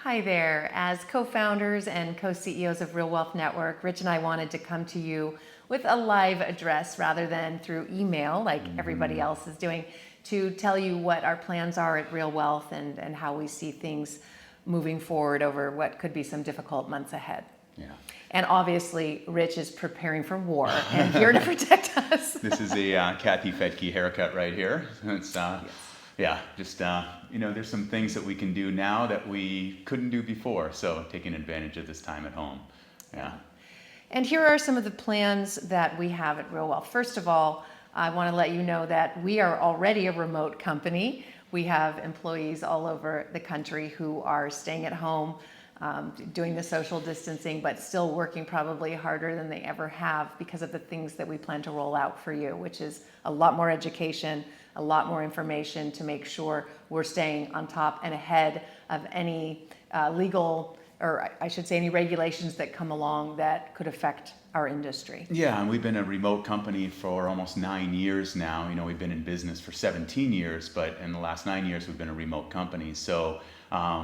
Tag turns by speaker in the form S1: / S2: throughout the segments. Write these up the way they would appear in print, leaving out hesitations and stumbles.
S1: Hi there. As co-founders and co-CEOs of RealWealth Network, Rich and I wanted to come to you with a live address rather than through email like everybody else is doing, to tell you what our plans are at RealWealth and how we see things moving forward over what could be some difficult months ahead.
S2: Yeah.
S1: And obviously, Rich is preparing for war and here to protect us.
S2: This is a Kathy Fettke haircut right here. It's,
S1: Yes.
S2: yeah, just, there's some things that we can do now that we couldn't do before. So taking advantage of this time at home. Yeah.
S1: And here are some of the plans that we have at RealWealth. First of all, I want to let you know that we are already a remote company. We have employees all over the country who are staying at home, doing the social distancing, but still working probably harder than they ever have because of the things that we plan to roll out for you, which is a lot more education, a lot more information to make sure we're staying on top and ahead of any legal, or I should say any regulations that come along that could affect our industry.
S2: Yeah, and we've been a remote company for almost 9 years now. We've been in business for 17 years, but in the last 9 years, we've been a remote company. So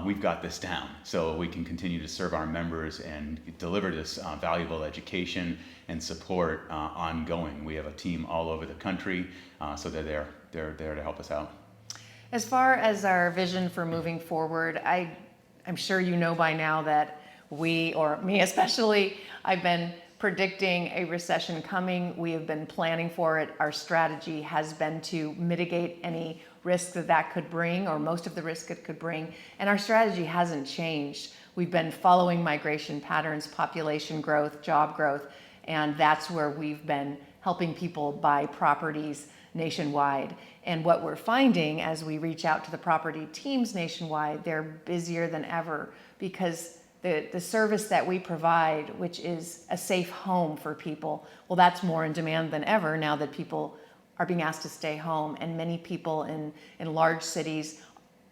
S2: we've got this down, so we can continue to serve our members and deliver this valuable education and support ongoing. We have a team all over the country, so they're there to help us out.
S1: As far as our vision for moving forward, I'm sure you know by now that we, or me especially, I've been predicting a recession coming. We have been planning for it. Our strategy has been to mitigate any risk that could bring, or most of the risk it could bring. And our strategy hasn't changed. We've been following migration patterns, population growth, job growth, and that's where we've been helping people buy properties nationwide. And what we're finding as we reach out to the property teams nationwide, they're busier than ever because the service that we provide, which is a safe home for people, well, that's more in demand than ever now that people are being asked to stay home. And many people in large cities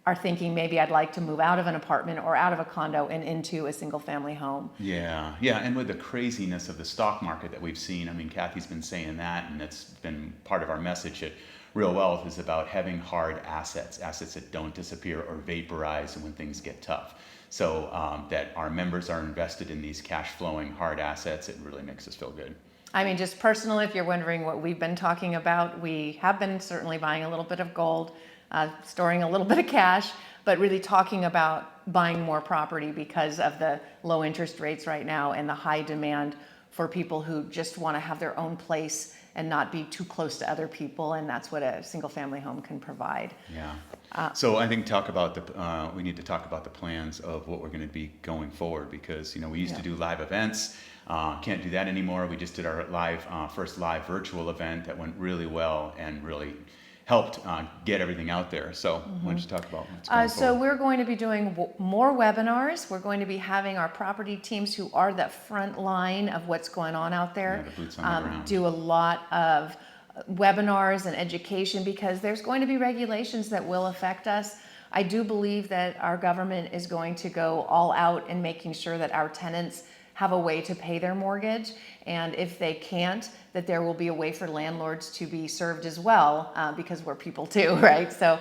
S1: are thinking, maybe I'd like to move out of an apartment or out of a condo and into a single family home.
S2: Yeah, and with the craziness of the stock market that we've seen, Kathy's been saying that, and it's been part of our message at Real Wealth is about having hard assets that don't disappear or vaporize when things get tough. So that our members are invested in these cash flowing hard assets, it really makes us feel good.
S1: Just personally, if you're wondering what we've been talking about, we have been certainly buying a little bit of gold, storing a little bit of cash, but really talking about buying more property because of the low interest rates right now and the high demand for people who just want to have their own place and not be too close to other people, and that's what a single family home can provide.
S2: Yeah. So I think we need to talk about the plans of what we're going to be going forward, because we used to do live events. Can't do that anymore. We just did our first live virtual event that went really well and really helped get everything out there. So why don't you talk about what's going
S1: So we're going to be doing more webinars. We're going to be having our property teams, who are the front line of what's going on out there,
S2: the boots on the ground,
S1: do a lot of webinars and education, because there's going to be regulations that will affect us. I do believe that our government is going to go all out in making sure that our tenants have a way to pay their mortgage, and if they can't, that there will be a way for landlords to be served as well, because we're people too, right? So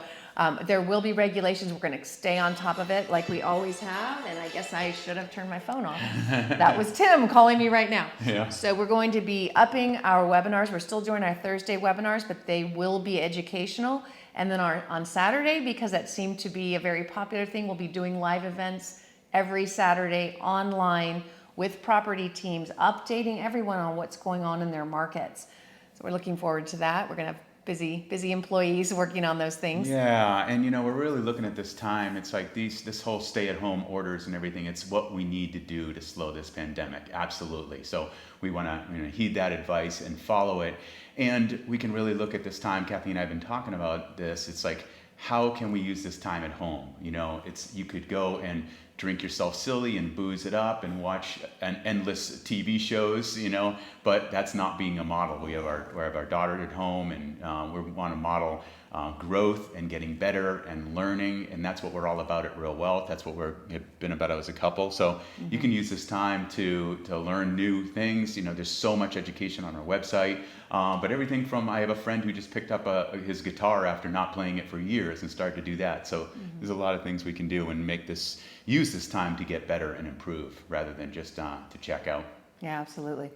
S1: there will be regulations. We're going to stay on top of it like we always have, and I guess I should have turned my phone off. That was Tim calling me right now.
S2: Yeah.
S1: So we're going to be upping our webinars. We're still doing our Thursday webinars, but they will be educational. And then on Saturday, because that seemed to be a very popular thing, we'll be doing live events every Saturday online with property teams, updating everyone on what's going on in their markets. So we're looking forward to that. We're going to have busy employees working on those things.
S2: Yeah, and we're really looking at this time. It's like this whole stay-at-home orders and everything. It's what we need to do to slow this pandemic. Absolutely. So we want to heed that advice and follow it. And we can really look at this time. Kathy and I have been talking about this. It's like, how can we use this time at home? You could go and drink yourself silly and booze it up and watch endless TV shows, but that's not being a model. We have our daughter at home, and we want to model growth and getting better and learning, and that's what we're all about at RealWealth. That's what we've been about as a couple. So you can use this time to learn new things. You know, there's so much education on our website, but everything from, I have a friend who just picked up his guitar after not playing it for years and started to do that. So there's a lot of things we can do and use this time to get better and improve rather than just to check out.
S1: Yeah, absolutely.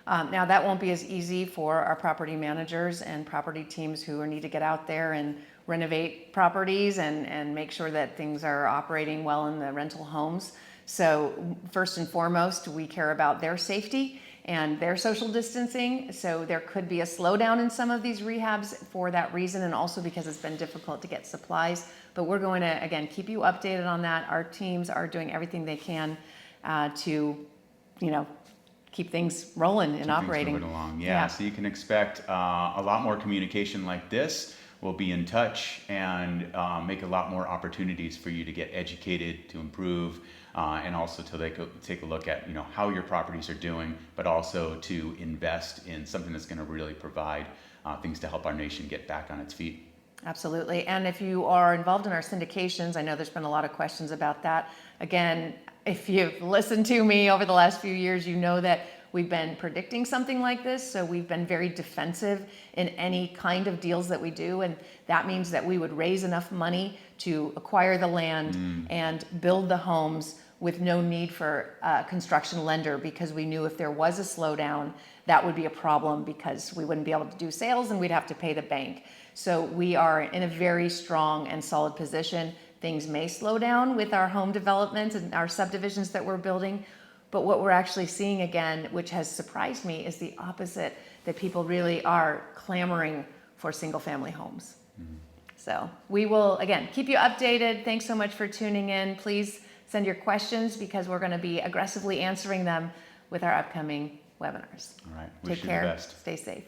S1: Now that won't be as easy for our property managers and property teams who need to get out there and renovate properties and make sure that things are operating well in the rental homes. So first and foremost, we care about their safety and their social distancing. So there could be a slowdown in some of these rehabs for that reason, and also because it's been difficult to get supplies. But we're going to, again, keep you updated on that. Our teams are doing everything they can to, keep things rolling and operating.
S2: Moving along. Yeah. So you can expect a lot more communication like this. We'll be in touch and make a lot more opportunities for you to get educated, to improve, and also to take a look at how your properties are doing, but also to invest in something that's going to really provide things to help our nation get back on its feet.
S1: Absolutely. And if you are involved in our syndications, I know there's been a lot of questions about that. Again, if you've listened to me over the last few years, you know that we've been predicting something like this. So we've been very defensive in any kind of deals that we do. And that means that we would raise enough money to acquire the land and build the homes with no need for a construction lender, because we knew if there was a slowdown, that would be a problem because we wouldn't be able to do sales and we'd have to pay the bank. So we are in a very strong and solid position. Things may slow down with our home developments and our subdivisions that we're building, but what we're actually seeing again, which has surprised me, is the opposite, that people really are clamoring for single family homes. So we will, again, keep you updated. Thanks so much for tuning in. Please send your questions because we're going to be aggressively answering them with our upcoming webinars.
S2: All right.
S1: Take care. Stay safe.